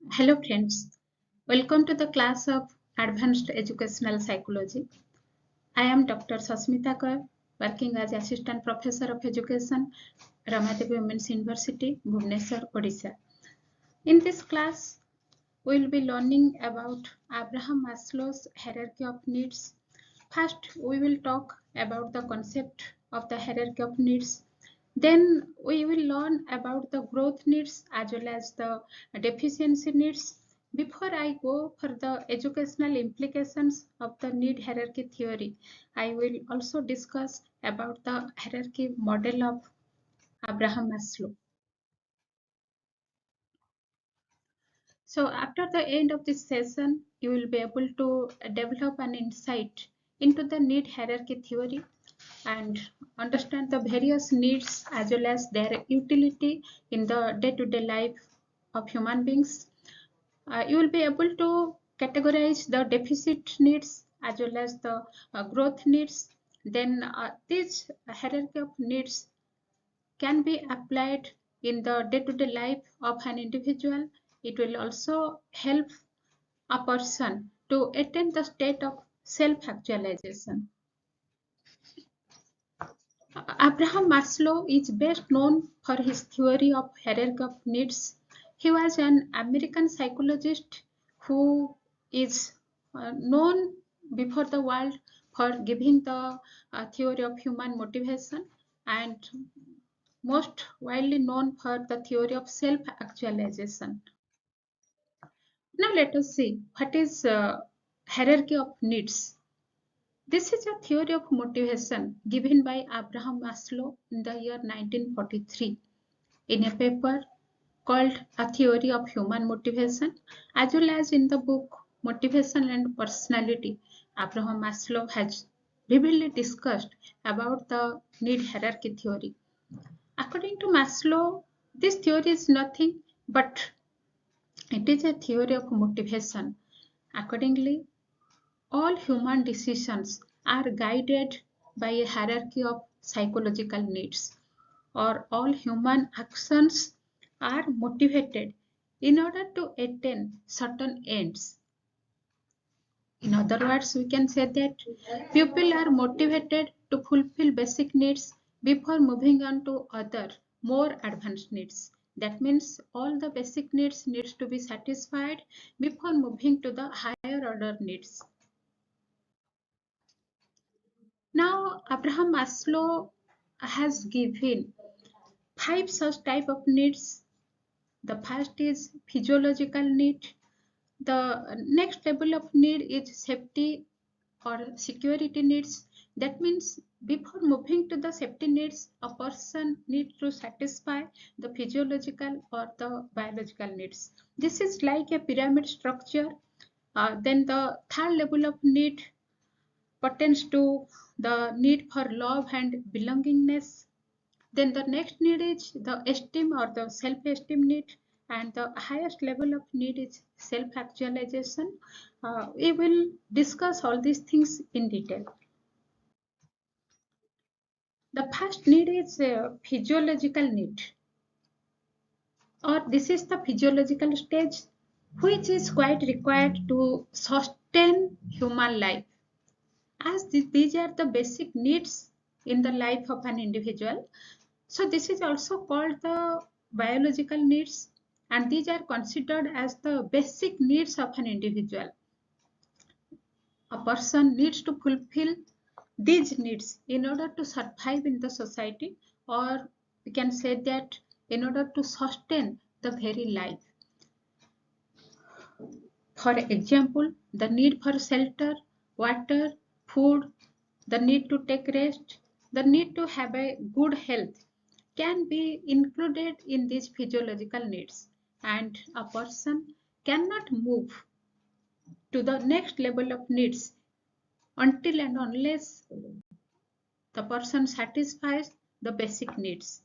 Hello friends, welcome to the class of Advanced Educational Psychology. I am Dr. Sasmita, working as Assistant Professor of Education, Ramadevi Women's University, Bhubaneswar, Odisha. In this class, we will be learning about Abraham Maslow's hierarchy of needs. First, we will talk about the concept of the hierarchy of needs. Then we will learn about the growth needs as well as the deficiency needs. Before I go for the educational implications of the need hierarchy theory, I will also discuss about the hierarchy model of Abraham Maslow. So after the end of this session, you will be able to develop an insight into the need hierarchy theory and understand the various needs as well as their utility in the day-to-day life of human beings. You will be able to categorize the deficit needs as well as the growth needs. Then this hierarchy of needs can be applied in the day-to-day life of an individual. It will also help a person to attain the state of self-actualization. Abraham Maslow is best known for his theory of hierarchy of needs. He was an American psychologist who is known before the world for giving the theory of human motivation and most widely known for the theory of self-actualization. Now let us see what is hierarchy of needs. This is a theory of motivation given by Abraham Maslow in the year 1943 in a paper called A Theory of Human Motivation, as well as in the book Motivation and Personality. Abraham Maslow has vividly discussed about the need hierarchy theory. According to Maslow, this theory is nothing but it is a theory of motivation. Accordingly, all human decisions are guided by a hierarchy of psychological needs, or all human actions are motivated in order to attain certain ends. In other words, we can say that people are motivated to fulfill basic needs before moving on to other more advanced needs. That means all the basic needs to be satisfied before moving to the higher order needs. Now, Abraham Maslow has given five such type of needs. The first is physiological need. The next level of need is safety or security needs. That means before moving to the safety needs, a person needs to satisfy the physiological or the biological needs. This is like a pyramid structure. Then the third level of need pertains to the need for love and belongingness. Then the next need is the esteem or the self-esteem need, and the highest level of need is self-actualization. We will discuss all these things in detail. The first need is physiological need, or this is the physiological stage, which is quite required to sustain human life. As these are the basic needs in the life of an individual, so this is also called the biological needs, and these are considered as the basic needs of an individual. A person needs to fulfill these needs in order to survive in the society, or we can say that in order to sustain the very life. For example, the need for shelter, water, food, the need to take rest, the need to have a good health can be included in these physiological needs, and a person cannot move to the next level of needs until and unless the person satisfies the basic needs.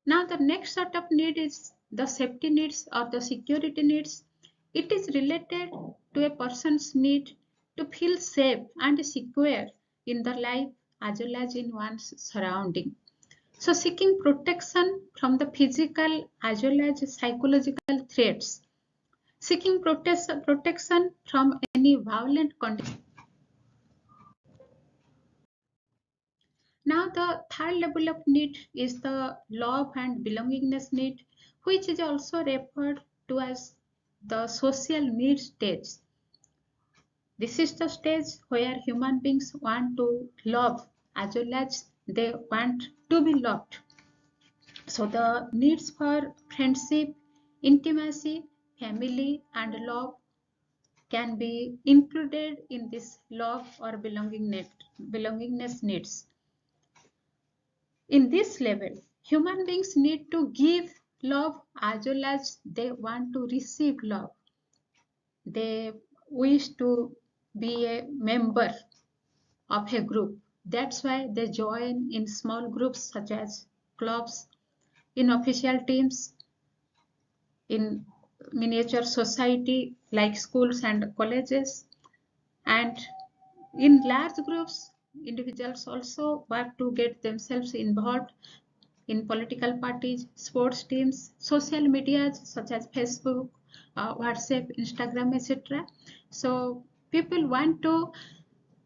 Now the next sort of need is the safety needs or the security needs. It is related to a person's need to feel safe and secure in the life as well as in one's surrounding. So seeking protection from the physical as well as psychological threats, seeking protection from any violent condition. Now the third level of need is the love and belongingness need, which is also referred to as the social need stage. This is the stage where human beings want to love as well as they want to be loved. So the needs for friendship, intimacy, family, and love can be included in this love or belongingness needs. In this level, human beings need to give love as well as they want to receive love. They wish to be a member of a group. That's why they join in small groups such as clubs, in official teams, in miniature society like schools and colleges, and in large groups individuals also work to get themselves involved in political parties, sports teams, social medias such as Facebook, WhatsApp, Instagram, etc. So people want to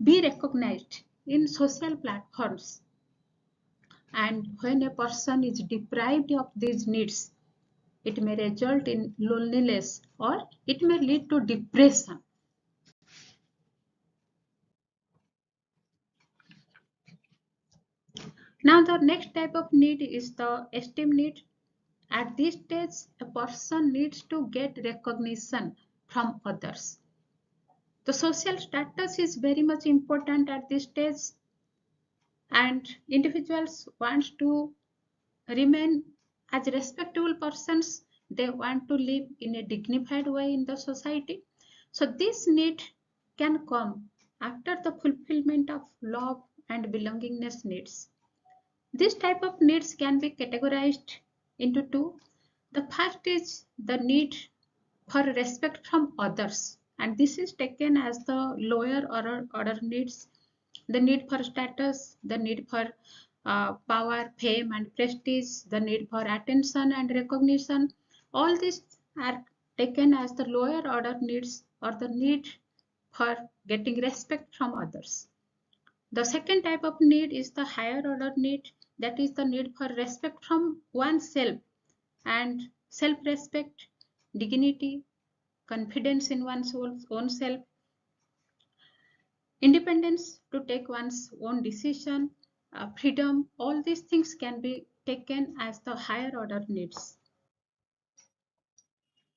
be recognized in social platforms, and when a person is deprived of these needs, it may result in loneliness or it may lead to depression. Now the next type of need is the esteem need. At this stage, a person needs to get recognition from others. The social status is very much important at this stage, and individuals want to remain as respectable persons. They want to live in a dignified way in the society. So this need can come after the fulfillment of love and belongingness needs. This type of needs can be categorized into two. The first is the need for respect from others, and this is taken as the lower order needs. The need for status, the need for power, fame, and prestige, the need for attention and recognition. All these are taken as the lower order needs or the need for getting respect from others. The second type of need is the higher order need, that is the need for respect from oneself and self respect, dignity, confidence in one's own self, independence to take one's own decision, freedom. All these things can be taken as the higher order needs.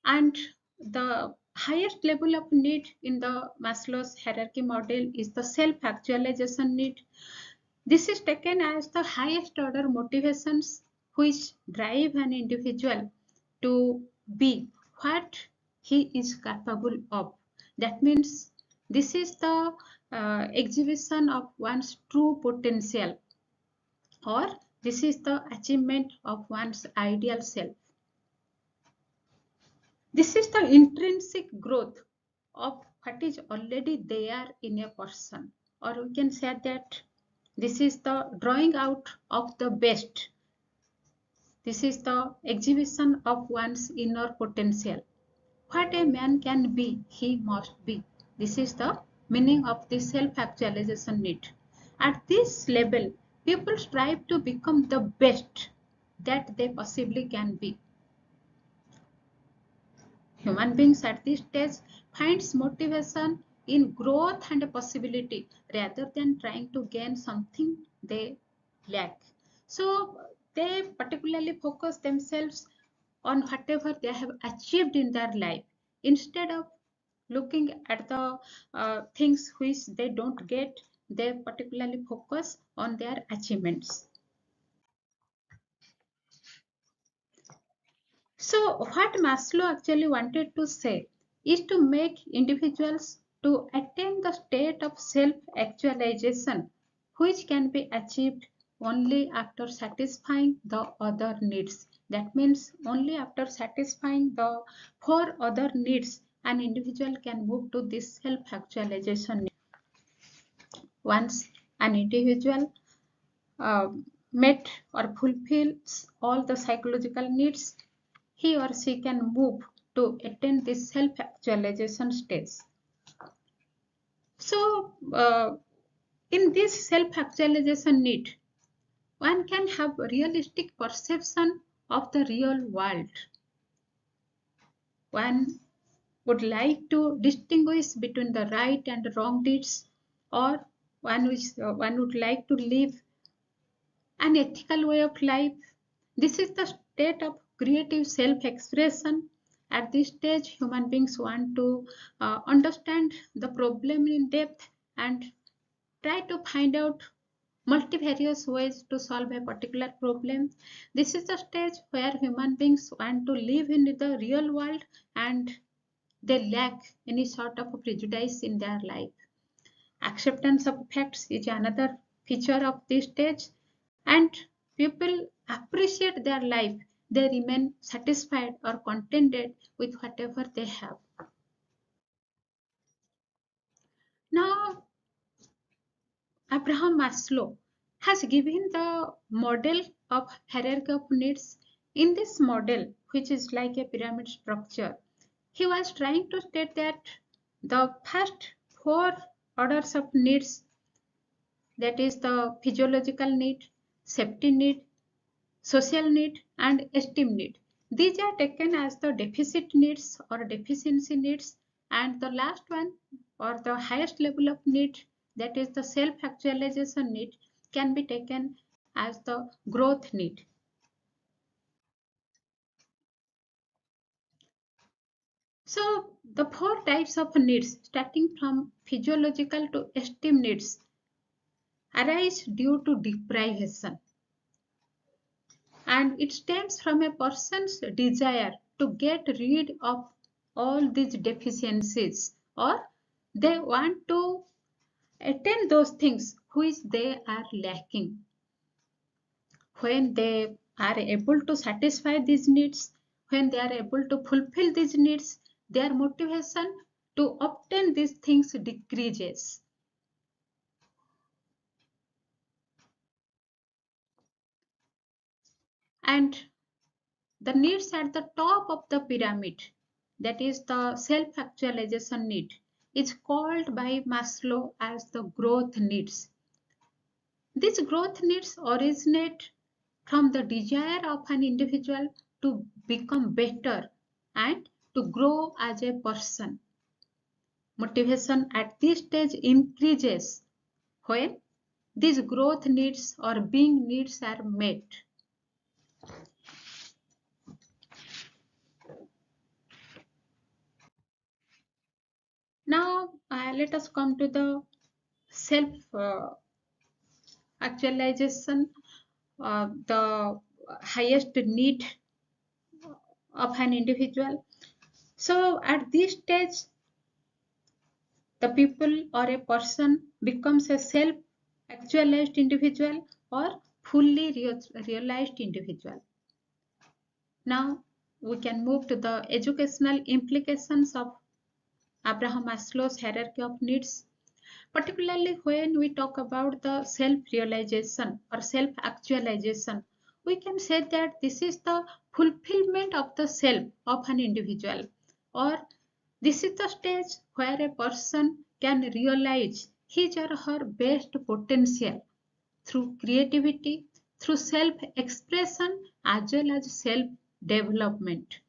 And the highest level of need in the Maslow's hierarchy model is the self actualization need. This is taken as the highest order motivations which drive an individual to be what he is capable of. That means this is the exhibition of one's true potential, or this is the achievement of one's ideal self. This is the intrinsic growth of what is already there in a person, or we can say that this is the drawing out of the best. This is the exhibition of one's inner potential. What a man can be, he must be. This is the meaning of the self-actualization need. At this level, people strive to become the best that they possibly can be. Human beings at this stage finds motivation in growth and possibility rather than trying to gain something they lack. So they particularly focus themselves on whatever they have achieved in their life instead of looking at the things which they don't get. They particularly focus on their achievements. So what Maslow actually wanted to say is to make individuals to attain the state of self-actualization, which can be achieved only after satisfying the other needs. That means only after satisfying the four other needs, an individual can move to this self-actualization. Once an individual met or fulfills all the psychological needs, he or she can move to attain this self-actualization stage. So, in this self-actualization need, one can have a realistic perception of the real world. One would like to distinguish between the right and wrong deeds, or one would like to live an ethical way of life. This is the state of creative self-expression. At this stage, human beings want to understand the problem in depth and try to find out multivarious ways to solve a particular problem. This is the stage where human beings want to live in the real world and they lack any sort of prejudice in their life. Acceptance of facts is another feature of this stage, and people appreciate their life. They remain satisfied or contented with whatever they have. Now, Abraham Maslow has given the model of hierarchy of needs. In this model, which is like a pyramid structure, he was trying to state that the first four orders of needs, that is the physiological need, safety need, social need, and esteem need. These are taken as the deficit needs or deficiency needs, and the last one or the highest level of need, that is the self-actualization need, can be taken as the growth need. So the four types of needs, starting from physiological to esteem needs, arise due to deprivation, and it stems from a person's desire to get rid of all these deficiencies, or they want to attain those things which they are lacking. When they are able to satisfy these needs, when they are able to fulfill these needs, their motivation to obtain these things decreases. And the needs at the top of the pyramid, that is the self-actualization need, is called by Maslow as the growth needs. These growth needs originate from the desire of an individual to become better and to grow as a person. Motivation at this stage increases when these growth needs or being needs are met. Now, let us come to the self actualization, the highest need of an individual. So, at this stage, the people or a person becomes a self actualized individual or fully realized individual. Now, we can move to the educational implications of Abraham Maslow's hierarchy of needs. Particularly when we talk about the self-realization or self-actualization, we can say that this is the fulfillment of the self of an individual, or this is the stage where a person can realize his or her best potential through creativity, through self-expression as well as self-development.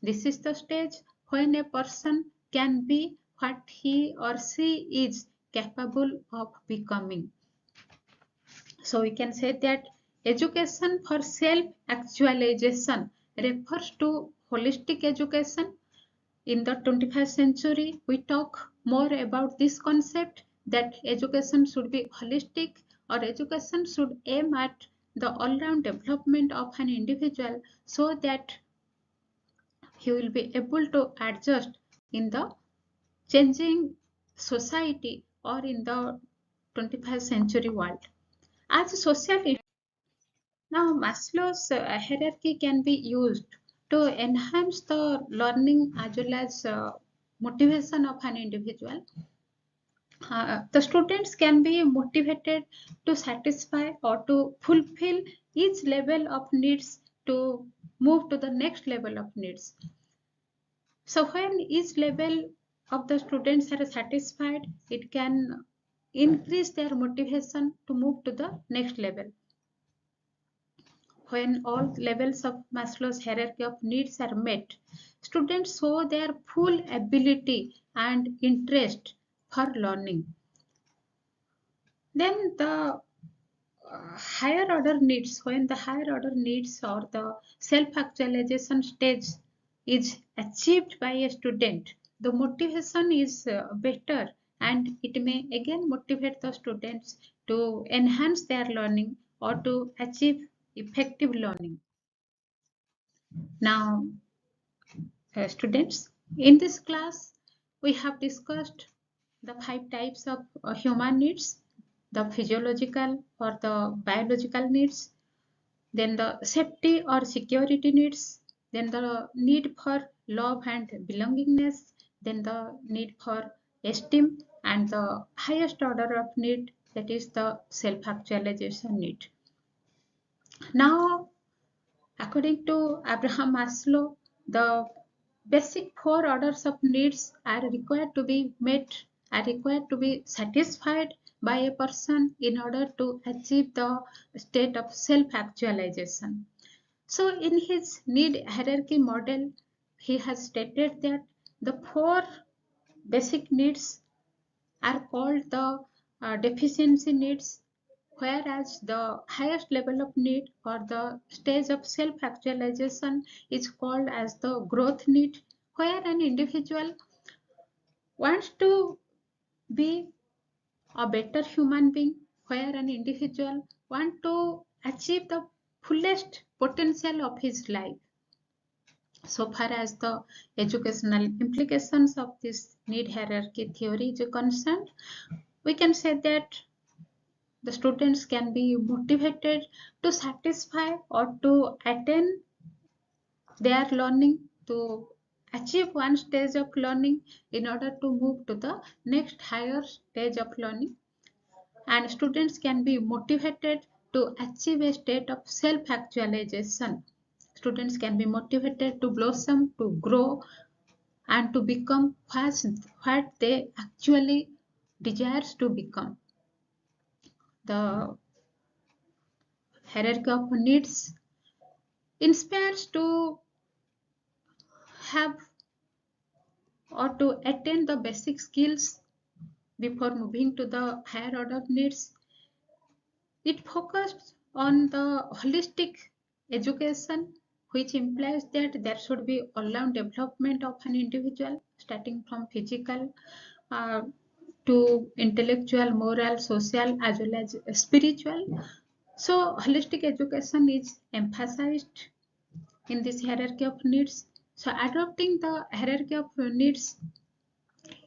This is the stage when a person can be what he or she is capable of becoming. So we can say that education for self-actualization refers to holistic education. In the 21st century, we talk more about this concept that education should be holistic, or education should aim at the all-round development of an individual so that he will be able to adjust in the changing society or in the 21st century world. As a social, now Maslow's hierarchy can be used to enhance the learning as well as motivation of an individual. The students can be motivated to satisfy or to fulfill each level of needs to move to the next level of needs. So when each level of the students are satisfied, it can increase their motivation to move to the next level. When all levels of Maslow's hierarchy of needs are met, students show their full ability and interest for learning. Then the higher order needs, when the higher order needs or the self-actualization stage is achieved by a student, the motivation is better, and it may again motivate the students to enhance their learning or to achieve effective learning. Now, students, in this class, we have discussed the 5 types of human needs: the physiological or the biological needs, then the safety or security needs, then the need for love and belongingness, then the need for esteem, and the highest order of need, that is the self-actualization need. Now, according to Abraham Maslow, the basic 4 orders of needs are required to be met, are required to be satisfied by a person in order to achieve the state of self-actualization. So in his need hierarchy model, he has stated that the 4 basic needs are called the deficiency needs, whereas the highest level of need or the stage of self-actualization is called as the growth need, where an individual wants to be a better human being, where an individual wants to achieve the fullest potential of his life. So far as the educational implications of this need hierarchy theory is concerned, we can say that the students can be motivated to satisfy or to attain their learning, to achieve one stage of learning in order to move to the next higher stage of learning. And students can be motivated to achieve a state of self-actualization. Students can be motivated to blossom, to grow, and to become what they actually desires to become. The hierarchy of needs inspires to have or to attain the basic skills before moving to the higher order needs. It focused on the holistic education, which implies that there should be all-round development of an individual, starting from physical uh, to intellectual, moral, social, as well as spiritual. So, holistic education is emphasized in this hierarchy of needs. So, adopting the hierarchy of needs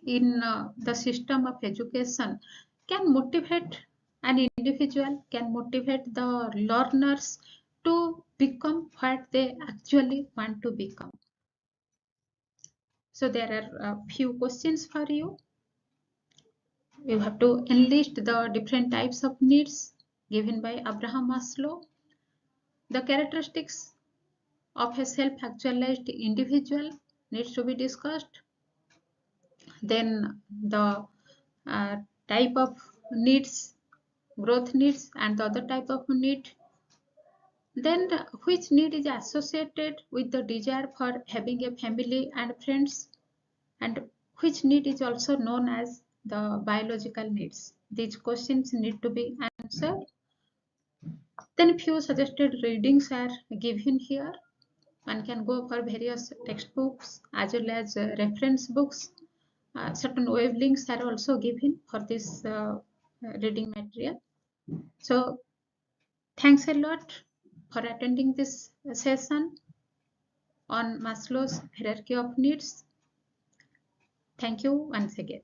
in the system of education can motivate an individual, can motivate the learners to become what they actually want to become. So there are a few questions for you. You have to enlist the different types of needs given by Abraham Maslow. The characteristics of a self-actualized individual needs to be discussed. Then the uh, type of needs, growth needs, and the other type of need. Then which need is associated with the desire for having a family and friends, and which need is also known as the biological needs. These questions need to be answered. Then few suggested readings are given here. One can go for various textbooks as well as reference books. Certain web links are also given for this reading material. So thanks a lot for attending this session on Maslow's hierarchy of needs. Thank you once again.